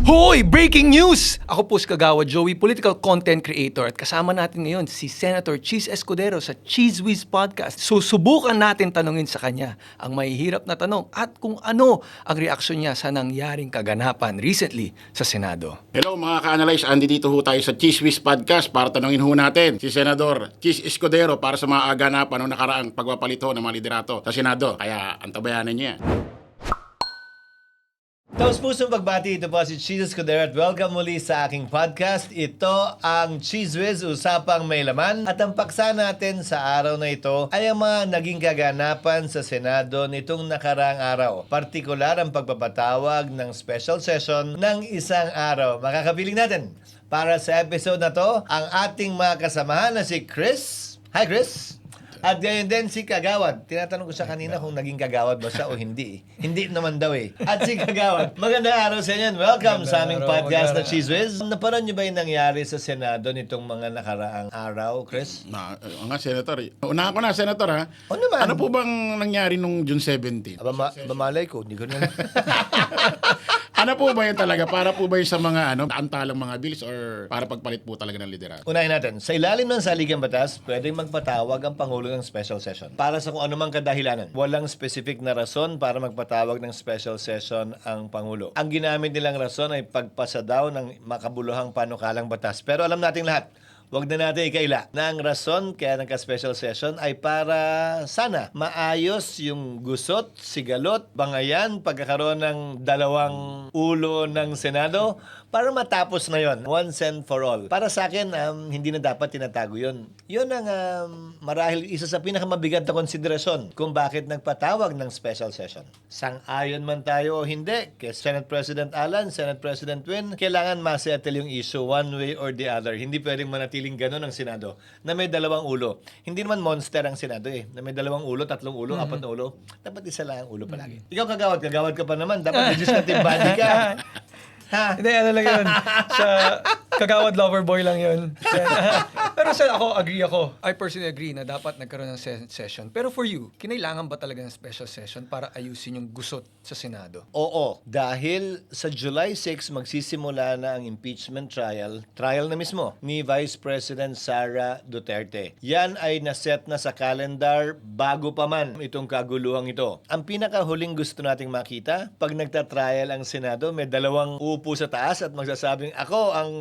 Hoy! Breaking news! Ako po si Kagawa Joey, political content creator at kasama natin ngayon si Senator Cheese Escudero sa Cheese Whiz Podcast. Susubukan natin tanungin sa kanya ang mahihirap na tanong at kung ano ang reaksyon niya sa nangyaring kaganapan recently sa Senado. Hello mga ka-analyze, andi dito ho tayo sa Cheese Whiz Podcast para tanungin ho natin si Senador Cheese Escudero para sa mga aganapan o nakaraang pagpapalit ho ng mga liderato sa Senado. Kaya antabayanan niya. Taos pusong pagbati, ito po si Cheese Escudero at welcome muli sa aking podcast. Ito ang Cheese Whiz, usapang may laman. At ang paksa natin sa araw na ito ay ang mga naging kaganapan sa Senado nitong nakaraang araw. Partikular ang pagpapatawag ng special session ng isang araw. Makakapiling natin para sa episode na to ang ating mga kasamahan na si Chris. Hi Chris! At gayon din si Kagawad. Tinatanong ko siya kanina kung naging Kagawad ba siya o hindi. Hindi naman daw eh. At si Kagawad. Magandang araw sa inyo. Welcome sa aming podcast na Cheese Whiz. Naparan niyo ba yung nangyari sa Senado nitong mga nakaraang araw, Chris? Nga, Senator. Unahan ko na, Senator ha. O naman. Ano po bang nangyari nung June 17? Mamalay ko. Hindi ko na. Ano po ba yan talaga? Para po ba yun sa mga antalang mga bills or para pagpalit po talaga ng liderato? Unahin natin. Sa ilalim ng saligang batas, pwedeng magpatawag ang Pangulo ng special session. Para sa kung anumang kadahilanan. Walang specific na rason para magpatawag ng special session ang Pangulo. Ang ginamit nilang rason ay pagpasa daw ng makabuluhang panukalang batas. Pero alam nating lahat, huwag na natin ikaila na ang rason kaya nagka-special session ay para sana maayos yung gusot, sigalot, bangayan, pagkakaroon ng dalawang ulo ng Senado para matapos na yon once and for all. Para sa akin, hindi na dapat tinatago yon. Yun ang marahil isa sa pinakamabigat na konsiderasyon kung bakit nagpatawag ng special session. Sang-ayon man tayo o hindi, kay Senate President Alan, Senate President Win, kailangan masettle yung issue one way or the other. Hindi pwedeng manatiling ganun ang Senado na may dalawang ulo. Hindi naman monster ang Senado eh, na may dalawang ulo, tatlong ulo, apat na ulo. Dapat isa lang ang ulo palagi. Ikaw kagawad ka pa naman. Dapat legislative body ka. Ha? Hindi, ano lang yun. Sa Kagawad lover boy lang yun. Pero agree ako. I personally agree na dapat nagkaroon ng session. Pero for you, kinailangan ba talaga ng special session para ayusin yung gusot sa Senado? Oo, dahil sa July 6 magsisimula na ang impeachment trial na mismo ni Vice President Sara Duterte. Yan ay naset na sa calendar bago pa man itong kaguluhang ito. Ang pinakahuling gusto nating makita, pag nagta-trial ang Senado, may dalawang upo sa taas at magsasabing, ako ang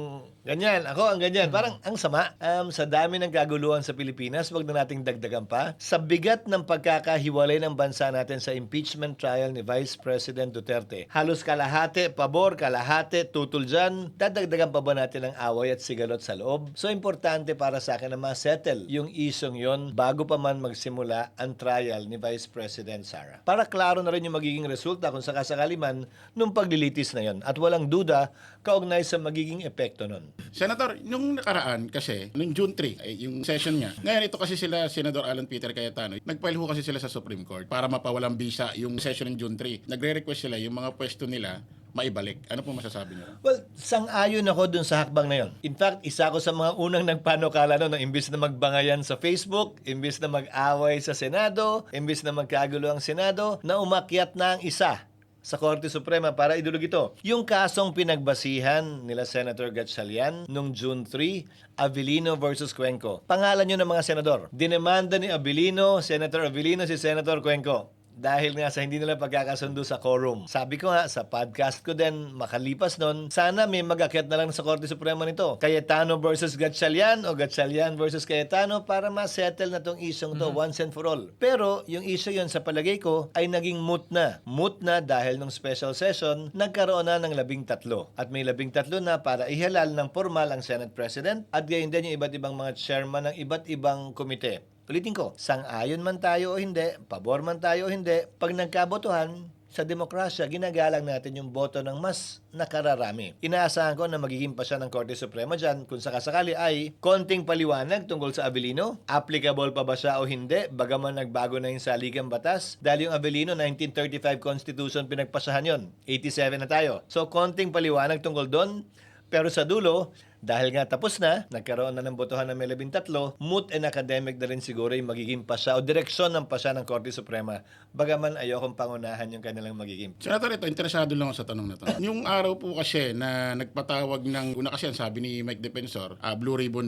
ganyan, ako ang ganyan. Parang ang sama. Sa dami ng kaguluhan sa Pilipinas, wag na nating dagdagan pa. Sa bigat ng pagkakahiwalay ng bansa natin sa impeachment trial ni Vice President Duterte, halos kalahati pabor, kalahati tutol dyan. Dadagdagan pa ba natin ang away at sigalot sa loob? So, importante para sa akin na ma-settle yung isyong yon bago pa man magsimula ang trial ni Vice President Sara. Para klaro na rin yung magiging resulta kung sakasakali man nung paglilitis na yon. At walang duda, kaugnay sa magiging epekto nun. Senator, nung nakaraan kasi, nung June 3, yung session niya. Ngayon ito kasi sila, Senador Alan Peter Cayetano, nag-file ho kasi sila sa Supreme Court para mapawalang bisa yung session ng June 3. Nagre-request sila yung mga pwesto nila maibalik. Ano po masasabi niyo? Well, sang-ayon ako dun sa hakbang na yon. In fact, isa ako sa mga unang nagpanukala no, na imbis na magbangayan sa Facebook, imbis na mag-away sa Senado, imbis na magkagulo ang Senado, na umakyat na ang isa sa Korte Suprema para idulog ito. Yung kasong pinagbasihan nila Senator Gatchalian noong June 3, Avellino versus Cuenco. Pangalan nyo ng mga senador. Dinemanda ni Avellino, Senator Avellino, si Senator Cuenco. Dahil nga sa hindi nila pagkakasundo sa quorum. Sabi ko nga, sa podcast ko din, makalipas nun, sana may mag-akyat na lang sa Korte Suprema nito. Cayetano versus Gatchalian o Gatchalian versus Cayetano para ma-settle na tong isyong to once and for all. Pero yung issue yun sa palagay ko ay naging moot na. Moot na dahil nung special session, nagkaroon na ng 13. At may 13 na para ihalal ng formal ang Senate President at gayon din yung iba't ibang mga chairman ng iba't ibang komite. Ulitin ko, sang-ayon man tayo o hindi, pabor man tayo o hindi, pag nagkabotohan, sa demokrasya, ginagalang natin yung boto ng mas nakararami. Inaasahan ko na magiging pasya ng Korte Suprema dyan kung sakasakali ay konting paliwanag tungkol sa Avellino. Applicable pa ba siya o hindi? Bagaman nagbago na yung saligang batas. Dahil yung Avellino, 1935 Constitution pinagpasahan yon. 87 na tayo. So, konting paliwanag tungkol doon. Pero sa dulo, dahil nga tapos na, nagkaroon na ng botohan ng may 13, moot and academic na rin siguro yung magiging pasya o direksyon ng pasya ng Korte Suprema. Bagaman ayokong pangunahan yung kanilang magiging. Senator, ito, interesado lang ako sa tanong na to. Yung araw po kasi na nagpatawag ng, una kasi yan, sabi ni Mike Defensor, Blue Ribbon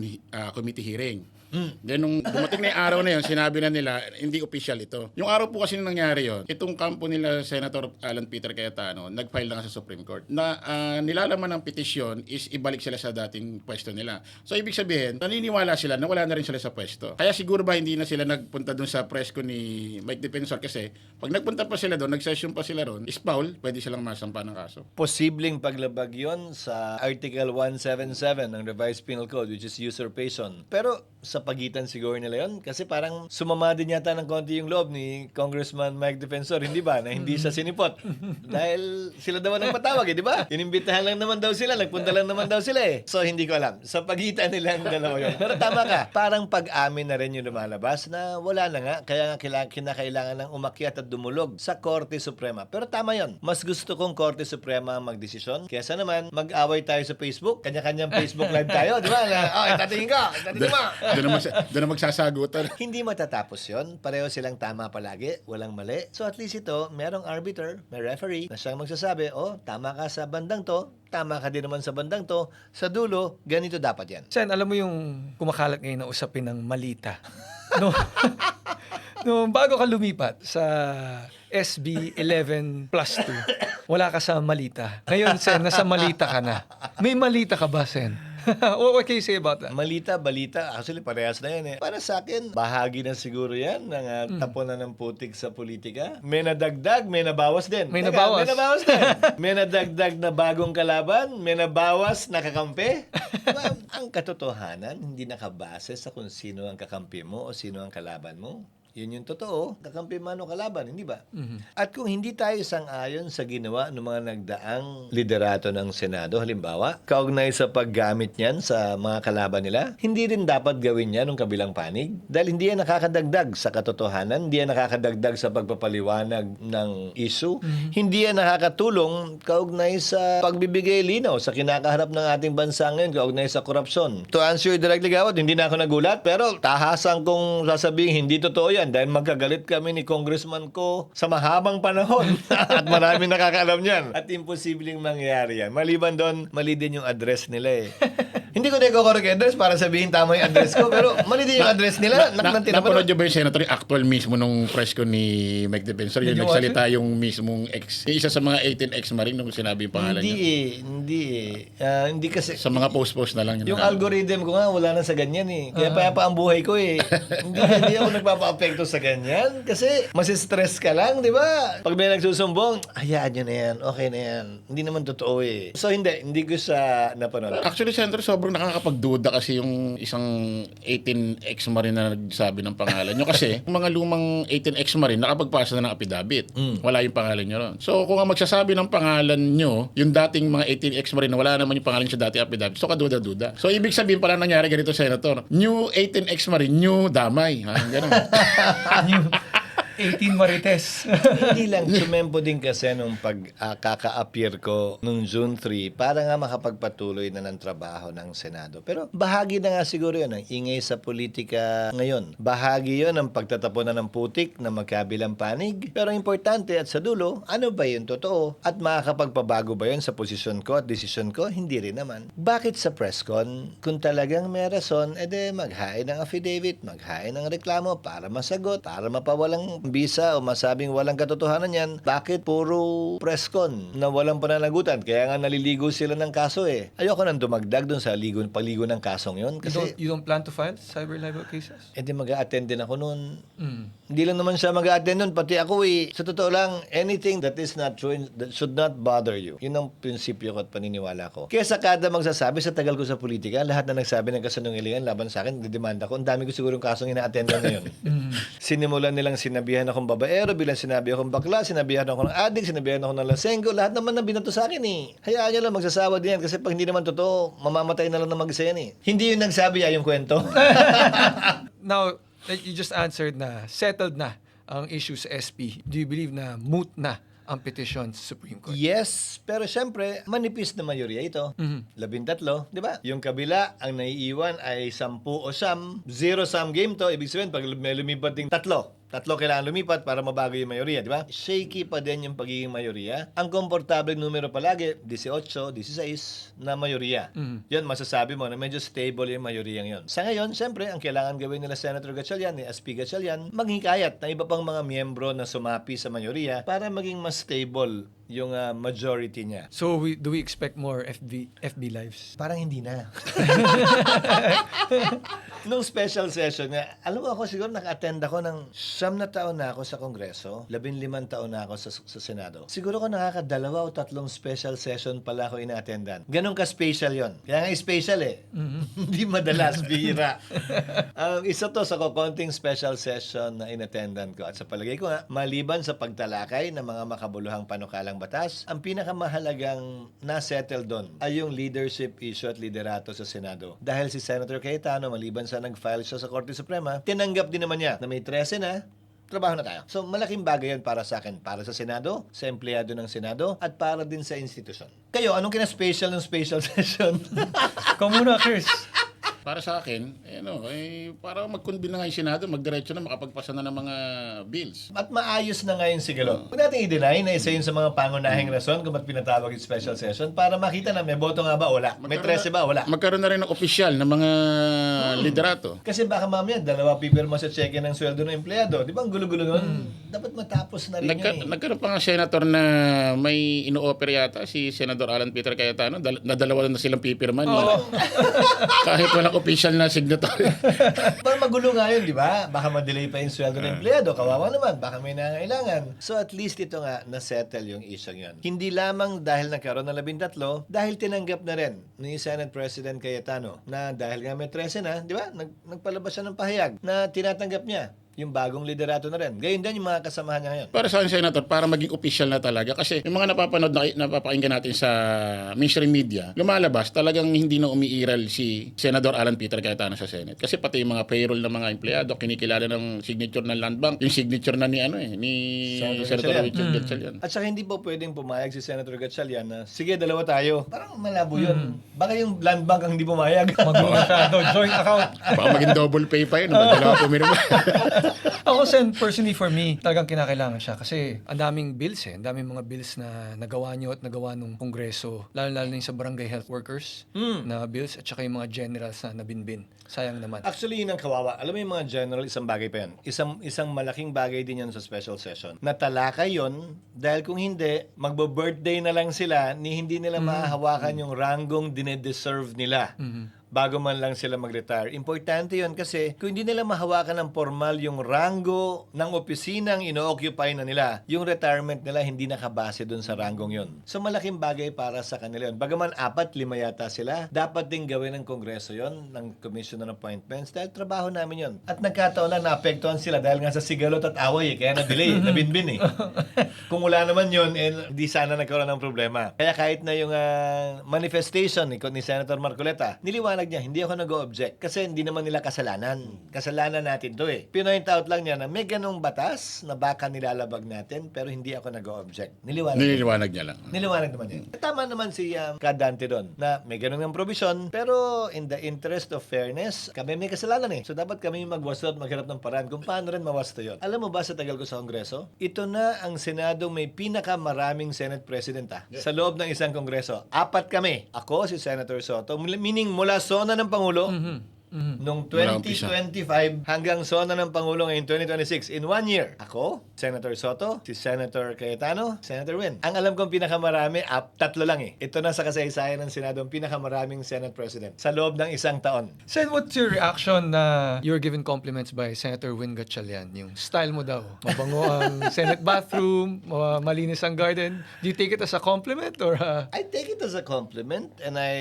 Committee hearing. Then nung dumating na yung araw na yun, sinabi na nila, hindi official ito. Yung araw po kasi nung nangyari yun, itong kampo nila, Senator Alan Peter Cayetano, nag-file na nga sa Supreme Court na nilalaman ng petisyon is ibalik sila sa dating pwesto nila. So ibig sabihin, naniniwala sila na wala na rin sila sa pwesto. Kaya siguro ba hindi na sila nagpunta doon sa presko ni Mike Defensor kasi pag nagpunta pa sila doon, nag-session pa sila doon, is foul, pwede silang masampa ng kaso. Posibleng paglabag yon sa Article 177 ng Revised Penal Code, which is usurpation. Pero sa pagitan siguro nila yon kasi parang sumama din yata ng konti yung loob ni Congressman Mike Defensor, hindi ba? Na hindi siya sinipot. Dahil sila daw ang patawag, di ba? Inimbitahan lang naman daw sila, nagpunta lang naman daw sila eh. So hindi ko alam. Sa pagitan nilang dalawa yun. Pero tama ka, parang pag-amin na rin yung lumalabas na wala na nga, kaya nga kinakailangan ng umakyat at dumulog sa Korte Suprema. Pero tama yon. Mas gusto kong Korte Suprema magdesisyon kesa naman mag-away tayo sa Facebook, kanya-kanyang Facebook live tayo, di ba? Itatingin ka, itatingin mo. Doon na magsasagutan. Hindi matatapos yon. Pareho silang tama palagi, walang mali. So at least ito, merong arbiter, may referee na siyang magsasabi, tama ka sa bandang to, tama ka din naman sa bandang to, sa dulo, ganito dapat yan. Sen, alam mo yung kumakalat ngayon na usapin ng malita. No, no, bago ka lumipat sa SB 11 plus 2, wala ka sa malita. Ngayon, Sen, nasa malita ka na. May malita ka ba, Sen? What can you say about that? Malita, balita, actually parehas na yan eh. Para sa akin, bahagi na siguro yan ng tapunan ng putik sa politika. May nadagdag, may nabawas din. May nabawas. May nabawas din. May nadagdag na bagong kalaban, may nabawas na kakampi. Diba? Ang katotohanan, hindi nakabase sa kung sino ang kakampi mo o sino ang kalaban mo. Yun yung totoo. Kakampi man o kalaban, hindi ba? At kung hindi tayo sang-ayon sa ginawa ng mga nagdaang liderato ng Senado, halimbawa, kaugnay sa paggamit niyan sa mga kalaban nila, hindi rin dapat gawin yan ng kabilang panig. Dahil hindi yan nakakadagdag sa katotohanan, hindi yan nakakadagdag sa pagpapaliwanag ng issue, hindi yan nakakatulong kaugnay sa pagbibigay linaw sa kinakaharap ng ating bansa ngayon, kaugnay sa korupsyon. To answer you directly, Gawad, hindi na ako nagulat, pero tahasan kong sasabihin, hindi totoo yan. Dahil magkagalit kami ni congressman ko sa mahabang panahon at marami nakakaalam niyan. At imposibleng mangyari yan. Maliban doon, mali din yung address nila eh. Hindi ko na i-correct address para sabihin tama yung address ko, pero mali din yung address nila. Napanood nyo ba yung Senator, yung actual mismo nung press ko ni Mike Defensor? Yung nagsalita yung mismong isa sa mga 18 ex-marine nung sinabi yung pangalan niya. Hindi kasi... Sa mga post-post na lang. Yung algorithm ko nga, wala na sa ganyan eh. Kaya pa ang buhay ko eh. hindi ako nagpapa-apekto sa ganyan. Kasi masistress ka lang, di ba? Pag may nagsusumbong, hayaan nyo na yan, okay na yan. Hindi naman totoo eh. So hindi ko siya napanood. Actually, Senator, sobrang nakakapagduda kasi yung isang 18 ex-marine na nagsabi ng pangalan nyo. Kasi yung mga lumang 18 ex-marine nakapagpasa na ng affidavit. Wala yung pangalan nyo ron. So kung ang magsasabi ng pangalan nyo, yung dating mga 18 ex-marine na wala naman yung pangalan sa dating affidavit, so kaduda-duda. So ibig sabihin pala nangyari ganito, Senator. New 18 ex-marine, new damay. Ganun. 18 Marites. Hindi lang, sumempo din kasi nung pagkaka-appear ko nung June 3 para nga makapagpatuloy na ng trabaho ng Senado. Pero bahagi na nga siguro yun ang ingay sa politika ngayon. Bahagi yun ang pagtatapunan ng putik na magkabilang panig. Pero importante at sa dulo, ano ba yun totoo? At makakapagpabago ba yun sa posisyon ko at desisyon ko? Hindi rin naman. Bakit sa presscon? Kung talagang may rason, edi maghain ng affidavit, maghain ng reklamo para masagot, para mapawalang bisa o masabing walang katotohanan yan, bakit puro presscon na walang pananagutan? Kaya nga naliligo sila ng kaso eh. Ayoko nang dumagdag dun sa paligo ng kasong yon kasi You don't plan to file cyber libel cases? di mag-a-attend din ako nun. Hindi lang naman siya mag-a-attend nun, pati ako eh. Sa totoo lang, anything that is not true that should not bother you. Yun ang prinsipyo ko at paniniwala ko. Kaya sa kada magsasabi, sa tagal ko sa politika, lahat na nagsabi ng kasinungalingan laban sa akin, didemanda ko. Ang dami ko sigurong kasong ina-attend na ngayon. Sinimulan nilang sinabihan akong babaero, bilang sinabi akong bakla, sinabihan ako ng adik, sinabihan ako ng lasenggo, lahat naman na binato sa akin eh. Hayaan nyo lang, magsasawa din yan kasi pag hindi naman totoo, mamamatay na lang na mag-isa yan eh. Hindi yung nagsabi yung kwento. Now, that you just answered na settled na ang issue sa SP. Do you believe na moot na ang petition sa Supreme Court. Yes, pero syempre, manipis na mayorya ito. 13, di ba? Yung kabila, ang naiiwan ay 10 o 10. Zero-sum game to. Ibig sabihin, pag may lumipat ding Tatlo kailangan lumipat para mabago yung mayorya, di ba? Shaky pa din yung pagiging mayorya. Ang komportable numero palagi, 18, 16 na mayorya. Yun, masasabi mo na medyo stable yung mayorya yun. Sa ngayon, siyempre, ang kailangan gawin nila Senator Gatchalian, ni SP Gatchalian, maghikayat na iba pang mga miyembro na sumapi sa mayorya para maging mas stable yung majority niya. So, do we expect more FB lives? Parang hindi na. Nung special session nga, alam mo ako siguro naka-attend ako ng 9 na taon na ako sa Kongreso, 15 taon na ako sa Senado. Siguro ko nakaka-2 o 3 special session pala ako ina-attendan. Ganon ka-special yon. Kaya nga special eh. Hindi madalas, bihira. Isa to sa konting special session na in-attendan ko. At sa palagay ko nga, maliban sa pagtalakay ng mga makabuluhang panukalang batas, ang pinakamahalagang na-settle doon ay yung leadership issue at liderato sa Senado. Dahil si Senator Cayetano, maliban sa nag-file siya sa Korte Suprema, tinanggap din naman niya na may 13 na, trabaho na tayo. So, malaking bagay yan para sa akin. Para sa Senado, sa empleyado ng Senado, at para din sa institusyon. Kayo, anong kina-special ng special session? Ikaw muna, Chris. Para sa akin, para mag-convene na nga yung Senado, magdiretso na, makapagpasa na ng mga bills. At maayos na ngayon siguro. Huwag natin i-deny na isa yun sa mga pangunahing rason kung ba't pinatawag yung special session para makita na may boto nga ba, wala. May 13 ba, wala. Magkaroon na rin ng opisyal na mga liderato. Kasi baka mamaya, 2 pipirma sa cheque ng sweldo ng empleyado. Di ba ang gulo-gulo nun? Dapat matapos na rin yun eh. Nagkaroon pa nga senator na may ino-offer yata si Senador Alan Peter Cayetano na 2 na silang pipirman. Kahit walang official na signatory. Parang magulo nga yun, di ba? Baka ma-delay pa yung sweldo ng empleyado. Kawawa naman. Baka may nangailangan. So at least ito nga, na-settle yung issue yun. Hindi lamang dahil nagkaroon ng 13, dahil tinanggap na rin ni Senate President Cayetano na dahil nga may 13 na, di ba? Nagpalabas siya ng pahayag na tinatanggap niya yung bagong liderato na rin. Gayon din yung mga kasamahan niya ngayon. Para sa akin, Senator, para maging official na talaga. Kasi yung mga napapanood na napapakinggan natin sa mainstream media, lumalabas talagang hindi na umiiral si Senador Alan Peter Cayetano sa Senate. Kasi pati yung mga payroll ng mga empleyado, kinikilala ng signature ng Land Bank, yung signature na ni Senator Richard Gatchalian. At saka hindi po pwedeng pumayag si Senator Gatchalian na, sige, 2 tayo. Parang malabo yun. Baka yung Land Bank ang hindi pumayag. Masyado, joint account. Baka maging double pay pa yun. Dalawa pumirma. Ako, personally for me, talagang kinakailangan siya kasi ang daming bills ang daming mga bills na nagawa nyo at nagawa nung Kongreso, lalo-lalo na yung sa barangay health workers na bills at saka yung mga generals na nabinbin. Sayang naman. Actually, yun ang kawawa. Alam mo yung mga general, isang bagay pa yan. Isang malaking bagay din yan sa special session. Natalakay yun dahil kung hindi, magbo-birthday na lang sila ni hindi nila mahahawakan yung ranggong dinedeserve nila. Bago man lang sila mag-retire. Importante yun kasi kung hindi nila mahawakan ng formal yung rango ng opisinang ino-occupy na nila, yung retirement nila hindi nakabase dun sa ranggong yun. So malaking bagay para sa kanila yun. Bagaman 4, 5 yata sila, dapat din gawin ng Kongreso yun, ng Commission on Appointments, dahil trabaho namin yun. At nagkataon lang naapektuhan sila dahil nga sa sigalot at away, kaya na-delay, nabinbin eh. Kung wala naman yun, di sana nagkaroon ng problema. Kaya kahit na yung manifestation ni Senator Marcoleta, niliwanag niya, hindi ako nag-o-object kasi hindi naman nila kasalanan. Kasalanan natin to eh. Pinoint out lang niya na may ganong batas na baka nilalabag natin pero hindi ako nag-o-object. Niliwanag niya lang. Niliwanag naman yun. Tama naman si Kadante doon na may ganong ng provision pero in the interest of fairness, kami may kasalanan eh. So dapat kami magwasto at maghanap ng paraan kung paano rin mawasto yun. Alam mo ba sa tagal ko sa Kongreso, ito na ang Senado may pinakamaraming Senate President sa loob ng isang Kongreso. 4 kami. Ako, si Senator Soto, meaning mula zona ng Pangulo, nung 2025 hanggang zona ng Pangulo ngayong 2026 in 1 year. Ako, Senator Soto, si Senator Cayetano, Senator Win. Ang alam kong pinakamarami, 3 lang eh. Ito na sa kasaysayan ng Senado ang pinakamaraming Senate President sa loob ng 1 taon. Sen, what's your reaction na you're given compliments by Senator Win Gatchalian? Yung style mo daw, mabango ang Senate bathroom, malinis ang garden. Do you take it as a compliment or I take it as a compliment and I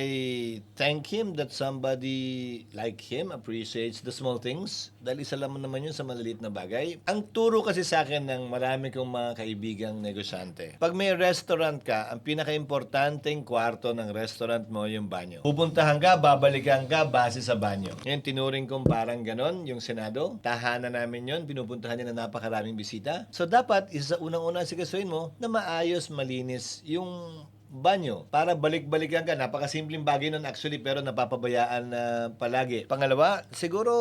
thank him that somebody like like him appreciates the small things dahil isa lang naman yun sa maliliit na bagay. Ang turo kasi sa akin ng marami kong mga kaibigang negosyante, pag may restaurant ka, ang pinaka-importanteng kwarto ng restaurant mo yung banyo. Pupuntahan ka, babalikan ka base sa banyo. Ngayon, tinuring kong parang ganon yung Senado. Tahanan namin yun, pinupuntahan niya na napakaraming bisita. So dapat, isa sa unang-una sigasuin mo na maayos, malinis yung banyo para balik-balikan ka. Napakasimpleng bagay nun actually pero napapabayaan na palagi. Pangalawa, siguro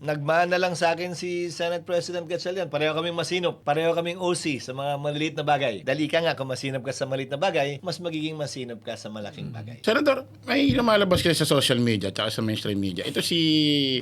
nagmana lang sa akin si Senate President Gatchalian. Pareho kaming masinop. Pareho kaming OC sa mga maliliit na bagay. Dali ka nga, kung masinop ka sa maliit na bagay, mas magiging masinop ka sa malaking bagay. Senador, may lumalabas kasi sa social media at sa mainstream media. Ito si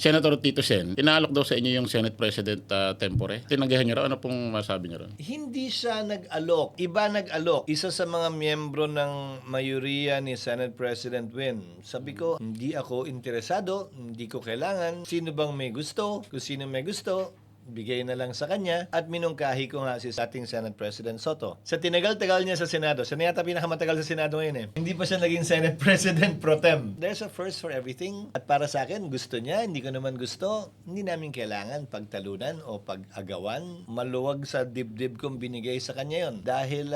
Senator Tito Sen. Tinalok daw sa inyo yung Senate President tempore. Tinanggihan niyo raw. Ano pong masabi niyo raw? Hindi siya nag-alok. Iba nag-alok. Isa sa mga miyembro ng mayoriya ni Senate President Win. Sabi ko, hindi ako interesado, hindi ko kailangan. Sino bang may gusto? Kung sino may gusto, bigay na lang sa kanya at minungkahi ko nga si ating Senate President Soto. Sa tinagal-tagal niya sa Senado, siya na yata pinakamatagal sa Senado ngayon eh. Hindi pa siya naging Senate President pro tem. There's a first for everything. At para sa akin, gusto niya, hindi ko naman gusto. Hindi namin kailangan pagtalunan o pag-agawan. Maluwag sa dibdib kong binigay sa kanya yon. Dahil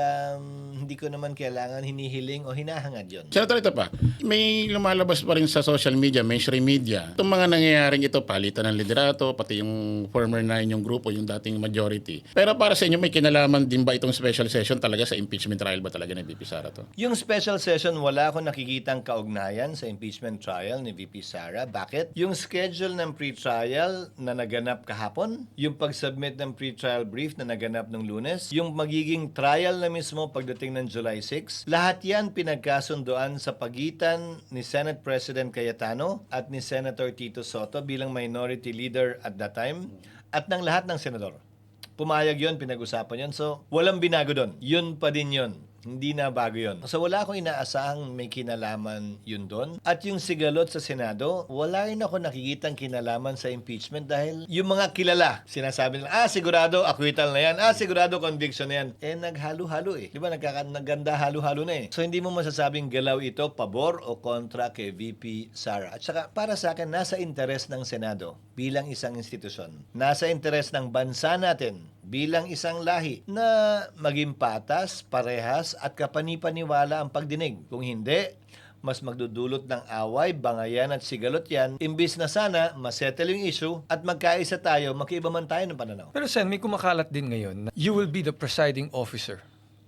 hindi ko naman kailangan hinihiling o hinahangad yon. Senator, ito pa. May lumalabas pa rin sa social media, mainstream media. Itong mga nangyayaring ito, palitan ng liderato, pati yung former na yung grupo, yung dating majority. Pero para sa inyo, may kinalaman din ba itong special session talaga sa impeachment trial ba talaga ni VP Sara to? Yung special session, wala akong nakikitang kaugnayan sa impeachment trial ni VP Sara. Bakit? Yung schedule ng pre-trial na naganap kahapon, yung pag-submit ng pre-trial brief na naganap ng Lunes, yung magiging trial na mismo pagdating ng July 6, lahat yan pinagkasundoan sa pagitan ni Senate President Cayetano at ni Senator Tito Soto bilang minority leader at that time, at ng lahat ng senador. Pumayag yon, pinag-usapan yon. So, walang binago doon. Yun pa din yon. Hindi na bago yon. So, wala akong inaasahang may kinalaman yun doon. At yung sigalot sa Senado, wala rin ako nakikitang kinalaman sa impeachment dahil yung mga kilala, sinasabi nila, sigurado acquittal na yan. Sigurado conviction na yan. Naghalo-halo eh. Di ba? Naganda halo-halo na eh. So, hindi mo masasabing galaw ito, pabor o kontra kay VP Sara. At saka, para sa akin, nasa interes ng Senado bilang isang institusyon. Nasa interes ng bansa natin bilang isang lahi na maging patas, parehas at kapanipaniwala ang pagdinig. Kung hindi, mas magdudulot ng away, bangayan at sigalot yan, imbis na sana masettle yung issue at magkaisa tayo, magkaiba man tayo ng pananaw. Pero Sen, may kumakalat din ngayon na you will be the presiding officer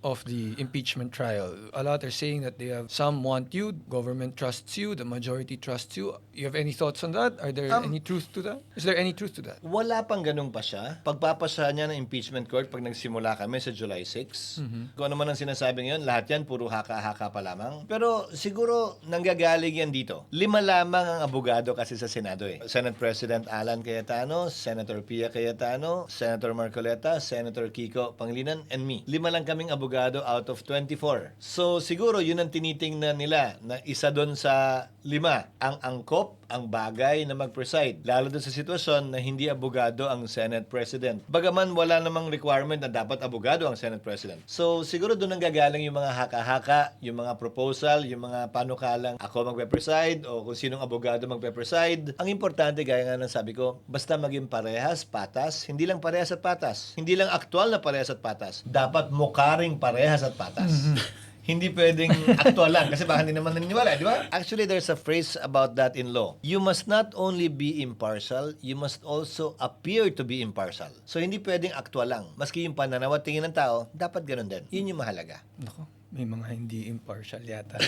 of the impeachment trial. A lot are saying that some want you, government trusts you, the majority trusts you. You have any thoughts on that? Are there any truth to that? Is there any truth to that? Wala pang ganun pa siya. Pagpapasa niya ng impeachment court pag nagsimula kami sa July 6. Kung ano man ang sinasabing yun, lahat yan puro haka-haka pa lamang. Pero siguro nanggagaling yan dito. 5 lamang ang abogado kasi sa Senado eh. Senate President Alan Cayetano, Senator Pia Cayetano, Senator Marcoleta, Senator Kiko Pangilinan, and me. 5 lang kaming abogado out of 24. So siguro yun ang tinitingnan nila na isa doon sa 5 ang angkop, ang bagay na mag-preside. Lalo doon sa sitwasyon na hindi abogado ang Senate President. Bagaman wala namang requirement na dapat abogado ang Senate President. So siguro doon ang gagaling yung mga haka-haka, yung mga proposal, yung mga panukalang ako magpe-preside o kung sinong abogado magpe-preside. Ang importante, gaya nga ng sabi ko, basta maging parehas, patas, hindi lang parehas at patas. Hindi lang aktual na parehas at patas. Dapat mukaring parehas at patas. Hindi pwedeng actual lang kasi baka hindi naman naniniwala, di ba? Actually, there's a phrase about that in law. You must not only be impartial, you must also appear to be impartial. So, hindi pwedeng actual lang. Maski yung pananaw at tingin ng tao, dapat ganun din. Yun yung mahalaga. Nako, may mga hindi impartial yata.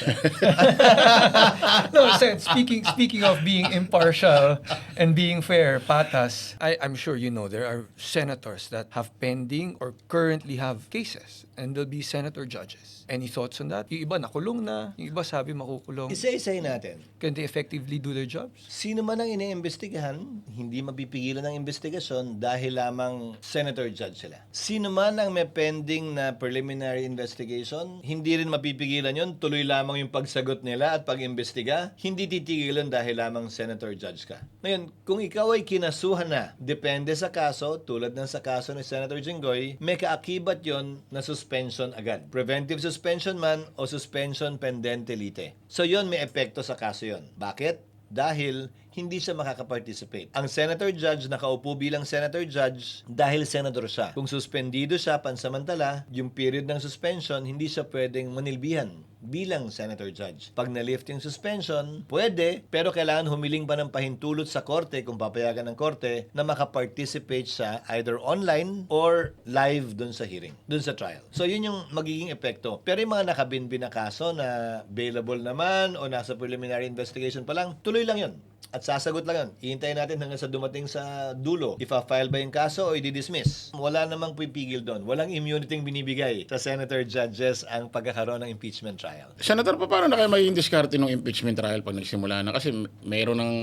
No, Sen, speaking of being impartial and being fair, patas, I'm sure you know there are senators that have pending or currently have cases and they'll be senator judges. Any thoughts on that? Yung iba nakulong na, yung iba sabi makukulong. Isa-isahin natin. Can they effectively do their jobs? Sino man ang iniimbestigahan, hindi mapipigilan ng investigasyon dahil lamang senator judge sila. Sino man ang may pending na preliminary investigation, hindi rin mapipigilan yon, tuloy lamang yung pagsagot nila at pag-imbestiga, hindi titigilan dahil lamang senator judge ka. Ngayon, kung ikaw ay kinasuhan na, depende sa kaso, tulad ng sa kaso ni Senator Jinggoy, may kaakibat yon na suspension agad. Preventive suspension man o suspension pendente lite. So yon may epekto sa kaso yon. Bakit? Dahil hindi siya makakaparticipate. Ang senator judge nakaupo bilang senator judge dahil senador siya. Kung suspendido siya pansamantala, yung period ng suspension, hindi siya pwedeng manilbihan bilang senator judge. Pag na-lift yung suspension, pwede, pero kailangan humiling pa ng pahintulot sa korte kung papayagan ng korte na makaparticipate siya either online or live dun sa hearing, dun sa trial. So yun yung magiging epekto. Pero yung mga nakabinbin na kaso na bailable naman o nasa preliminary investigation pa lang, tuloy lang yun. At sasagot lang yun. Ihintayin natin hanggang sa dumating sa dulo. Ipa-file ba yung kaso o i-dismiss? Wala namang pipigil doon. Walang immunity binibigay sa senator judges ang pagkakaroon ng impeachment trial. Senator, paano na kayo magiging diskarte ng impeachment trial pag nagsimula na? Kasi mayroon ng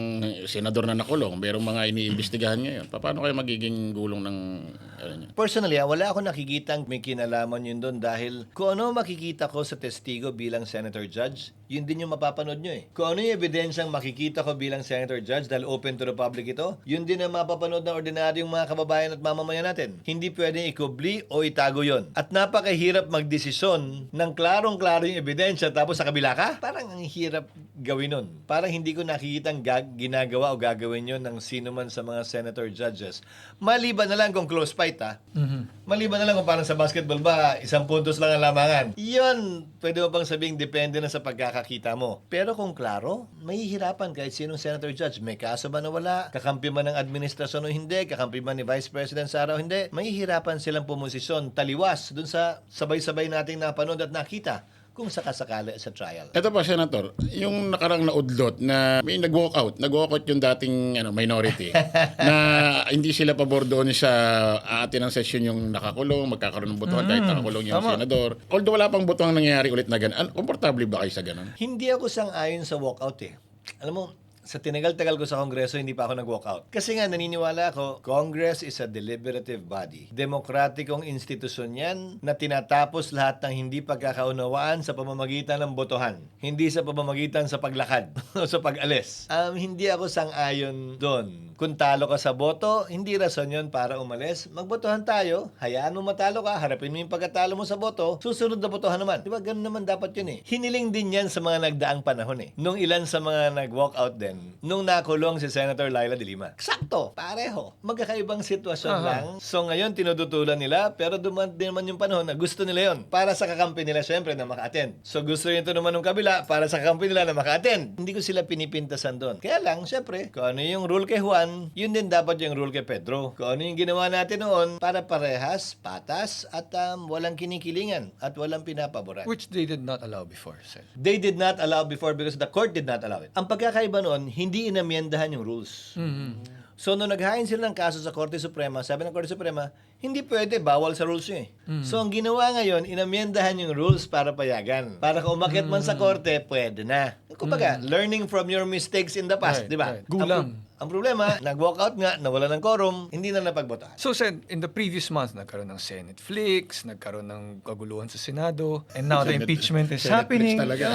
senador na nakulong, mayroong mga iniimbestigahan ngayon. Paano kayo magiging gulong ng... Personally, wala ako nakikitang may kinalaman yun doon dahil kung ano makikita ko sa testigo bilang senator judge, yun din yung mapapanood nyo eh. Kung ano yung ebidensyang makikita ko bilang senator judge dahil open to the public ito, yun din ang mapapanood ng ordinaryong mga kababayan at mamamayan natin. Hindi pwedeng ikubli o itago yon. At napakahirap magdesisyon ng klarong-klaro yung ebidensya tapos sa kabila ka? Parang ang hirap gawin nun. Parang hindi ko nakikitang ginagawa o gagawin yun ng sino man sa mga senator judges. Maliban na lang kung close fight ha. Maliban na lang kung parang sa basketball ba, 1 puntos lang ang lamangan. Yun, pwede mo bang sabing depende na sa pagkakakita mo. Pero kung klaro, mahihirapan kahit sinong senator judge. May kaso ba na wala? Kakampi man ng administrasyon o hindi? Kakampi man ni Vice President Sara o hindi? Mahihirapan silang pumosisyon taliwas dun sa sabay-sabay nating napanood at nakita kung sakasakali sa trial. Ito pa, Senator, yung nakarang naudlot na may nag-walkout yung dating minority na hindi sila pabor doon sa atin ng session yung nakakulong, magkakaroon ng botohan kahit nakakulong yung senador. Although wala pang botohan nangyayari ulit na gano'n, komportable ba kayo sa gano'n? Hindi ako sang-ayon sa walkout eh. Alam mo, sa tinagal-tagal ko sa Kongreso, hindi pa ako nag-walkout. Kasi nga, naniniwala ako, Congress is a deliberative body. Demokratikong institusyon yan na tinatapos lahat ng hindi pagkakaunawaan sa pamamagitan ng botohan. Hindi sa pamamagitan sa paglakad o sa pag-alis. Hindi ako sang-ayon doon. Kung talo ka sa boto, hindi rason yun para umalis. Magbotohan tayo, hayaan mo matalo ka, harapin mo yung pagkatalo mo sa boto, susunod na botohan naman. Diba, ganun naman dapat yun eh. Hiniling din yan sa mga nagdaang panahon eh. Nung ilan sa mga nag-walkout din, nung nakulong si Senator Laila de Lima. Eksakto, pareho. Magkakaibang sitwasyon lang. So ngayon, tinututulan nila, pero dumaan din naman yung panahon na gusto nila yon para sa kakampi nila, syempre, na maka-attend. So gusto nito naman ng kabila para sa kakampi nila na maka-attend. Hindi ko sila pinipintasan doon. Kaya lang, syempre, kung ano yung rule kay Juan, yun din dapat yung rule kay Pedro. Kung ano yung ginawa natin noon, para parehas, patas, at walang kinikilingan at walang pinapaboran. Which they did not allow before, Sen. They did not allow before because the court did not allow it. Ang pagkakaiba noon, hindi inamyendahan yung rules. So, nung naghain sila ng kaso sa Korte Suprema, sabi ng Korte Suprema, hindi pwede, bawal sa rules yun eh. So, ang ginawa ngayon, inamyendahan yung rules para payagan. Para kung umakyat man sa korte, pwede na. Kumbaga, learning from your mistakes in the past, Right, di ba? right. Gulang. Ang problema, nag-walkout nga, nawala ng quorum, hindi na napagbotahan. So, Sen, in the previous month, nagkaroon ng Senate Flix, nagkaroon ng kaguluhan sa Senado, and now the Senate- impeachment is Senate Flix happening. talaga.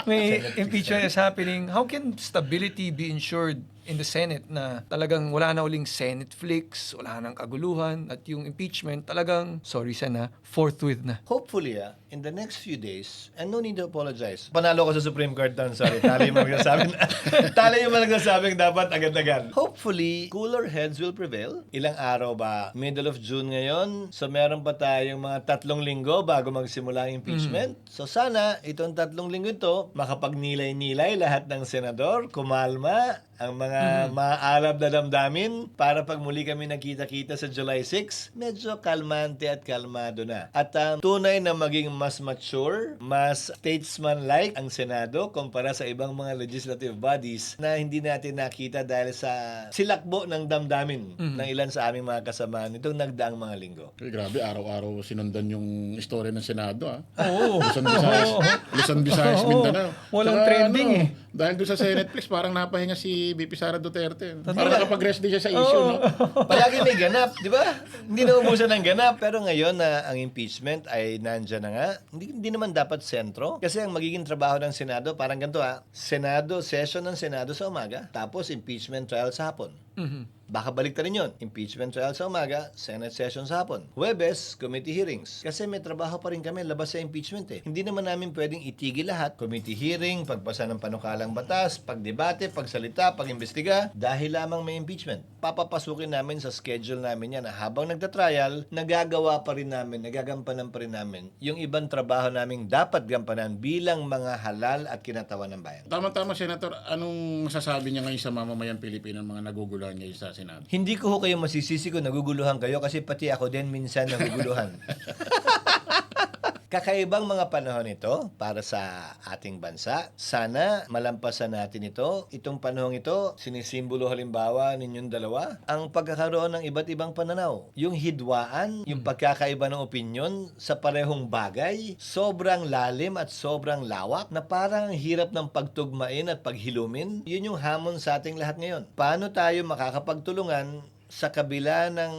May impeachment is happening. How can stability be ensured in the Senate na talagang wala na uling Senate Flix, wala nang kaguluhan, at yung impeachment talagang, sorry Sen, forthwith na. Hopefully, in the next few days, and no need to apologize. Panalo ko sa Supreme Court doon, sorry. Tali yung magsasabing dapat agad-agad. Hopefully, cooler heads will prevail. Ilang araw ba? Middle of June ngayon. So, meron pa tayong mga 3 linggo bago magsimula ang impeachment. So, sana, itong 3 linggo ito, makapagnilay-nilay lahat ng senador, kumalma, ang mga maaalab na damdamin para pag muli kami nakita-kita sa July 6, medyo kalmante at kalmado na. At tunay na maging mas mature, mas statesman-like ang Senado kumpara sa ibang mga legislative bodies na hindi natin nakita dahil sa silakbo ng damdamin ng ilan sa aming mga kasamahan itong nagdaang mga linggo. Grabe, araw-araw sinundan yung istorya ng Senado. Oo. Luzon, Visayas, Mindanao. Walang Saka, trending eh. Dahil doon sa Senate Flix, parang napahinga si VP Sara Duterte. Parang nakapag-rest din siya sa issue, no? Palagi may ganap, di ba? Hindi na ubusan ng ganap. Pero ngayon na ang impeachment ay nandyan na nga, hindi naman dapat sentro. Kasi ang magiging trabaho ng Senado, parang ganito Senado, session ng Senado sa umaga, tapos impeachment trial sa hapon. Baka balik rin yun. Impeachment trial sa umaga, Senate session sa hapon. Huwebes, committee hearings. Kasi may trabaho pa rin kami labas sa impeachment eh. Hindi naman namin pwedeng itigil lahat. Committee hearing, pagpasa ng panukalang batas, pagdebate, pagsalita, pagimbestiga, dahil lamang may impeachment. Papapasukin namin sa schedule namin yan na habang nagtatrial, nagagawa pa rin namin, nagagampanan pa rin namin yung ibang trabaho naming dapat gampanan bilang mga halal at kinatawan ng bayan. Tama-tama, Senator. Anong masasabi niya ngayon sa mamamayan Pilipino mga naguguluhan ngayon sa Senado? Hindi ko ho kayo masisisi kung naguguluhan kayo kasi pati ako din minsan naguguluhan. Kakaibang mga panahon ito para sa ating bansa. Sana malampasan natin ito. Itong panahon ito, sinisimbolo halimbawa ninyong dalawa, ang pagkakaroon ng iba't ibang pananaw. Yung hidwaan, yung pagkakaiba ng opinyon sa parehong bagay, sobrang lalim at sobrang lawak na parang ang hirap ng pagtugmain at paghilumin. Yun yung hamon sa ating lahat ngayon. Paano tayo makakapagtulungan sa kabila ng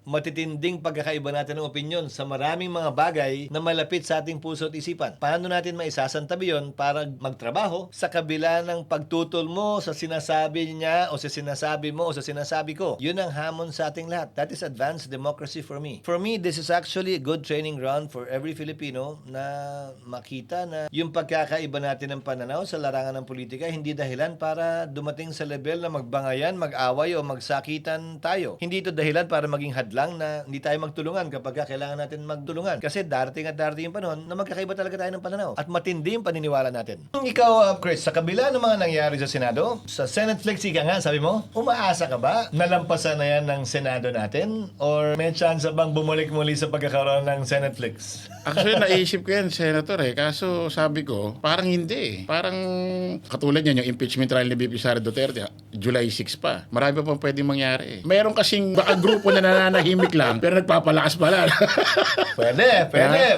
matitinding pagkakaiba natin ng opinyon sa maraming mga bagay na malapit sa ating puso at isipan? Paano natin maisasantabi yun para magtrabaho sa kabila ng pagtutol mo sa sinasabi niya o sa sinasabi mo o sa sinasabi ko? Yun ang hamon sa ating lahat. That is advanced democracy for me. For me, this is actually a good training ground for every Filipino na makita na yung pagkakaiba natin ng pananaw sa larangan ng politika hindi dahilan para dumating sa level na magbangayan, mag-away o magsakitan tayo. Hindi ito dahilan para maging hadlang na hindi tayo magtulungan kapag kailangan natin magtulungan. Kasi darating yung panahon na magkakaiba talaga tayo ng pananaw at matindi yung paniniwala natin. Ikaw, Chris, sa kabila ng mga nangyari sa Senado, sa Senate Flex, ika nga, sabi mo, umaasa ka ba? Nalampasan na yan ng Senado natin? Or may chance bang bumalik muli sa pagkakaroon ng Senate Flex? Actually, naisip ko yan, Senator eh. Kaso sabi ko, parang hindi eh. Parang katulad yan, yung impeachment trial ni VP Sara Duterte, July 6 pa. Marami pa pang pwedeng mangyari eh. Meron kasing baka grupo na nananahimik lang, pero nagpapalakas pala. Pwede.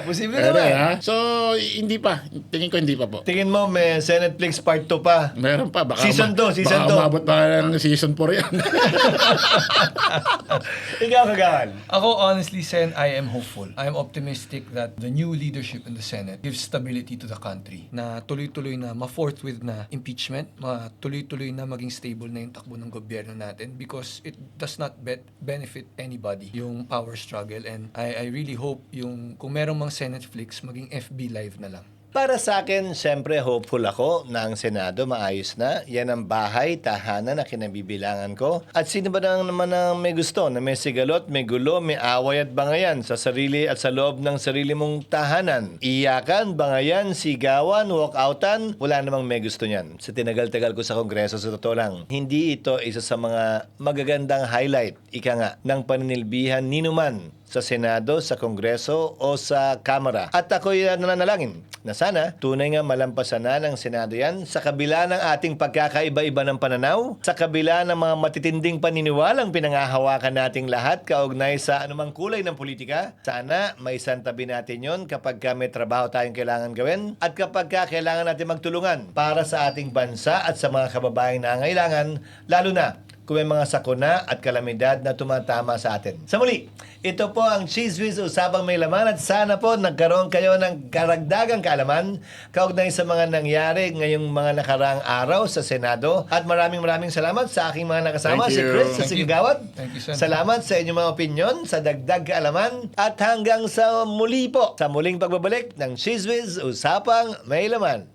Posible naman. Ha? So, hindi pa. Tingin ko hindi pa po. Tingin mo, may Senate Flex Part 2 pa. Meron pa. Baka Season 2. Baka umabot pa ng season 4 yan. Ikaw, Kagawan. Ako, honestly, Sen, I am hopeful. I am optimistic that the new leadership in the Senate gives stability to the country. Na tuloy-tuloy na ma-forthwith na impeachment, tuloy-tuloy na maging stable na yung takbo ng gobyerno natin because it does not benefit anybody, yung power struggle. And I really hope yung kung merong mga Senate Flicks, maging FB Live na lang. Para sa akin, siyempre hopeful ako na ang Senado maayos na. Yan ang bahay, tahanan na kinabibilangan ko. At sino ba naman ang may gusto na may sigalot, may gulo, may away at bangayan sa sarili at sa loob ng sarili mong tahanan? Iyakan, bangayan, sigawan, walkoutan, wala namang may gusto niyan. Sa tinagal-tagal ko sa Kongreso, sa totoo lang, hindi ito isa sa mga magagandang highlight, ika nga, ng paninilbihan ninuman sa Senado, sa Kongreso o sa Kamara. At ako'y nananalangin na sana tunay nga malampasan na ng Senado yan sa kabila ng ating pagkakaiba-iba ng pananaw, sa kabila ng mga matitinding paniniwalang pinangahawakan nating lahat kaugnay sa anumang kulay ng politika. Sana maisantabi natin yon kapag may trabaho tayong kailangan gawin at kapag kailangan natin magtulungan para sa ating bansa at sa mga kababayang nangangailangan, lalo na kung may mga sakuna at kalamidad na tumatama sa atin. Sa muli, ito po ang Cheese Whiz, usapang may laman at sana po nagkaroon kayo ng karagdagang kaalaman kaugnay sa mga nangyari ngayong mga nakaraang araw sa Senado. At maraming salamat sa aking mga nakasama, Thank si you. Chris sa Thank you. Sigagawad. Thank you, Sen. Salamat sa inyong mga opinyon, sa dagdag kaalaman at hanggang sa muli po, sa muling pagbabalik ng Cheese Whiz, usapang may laman.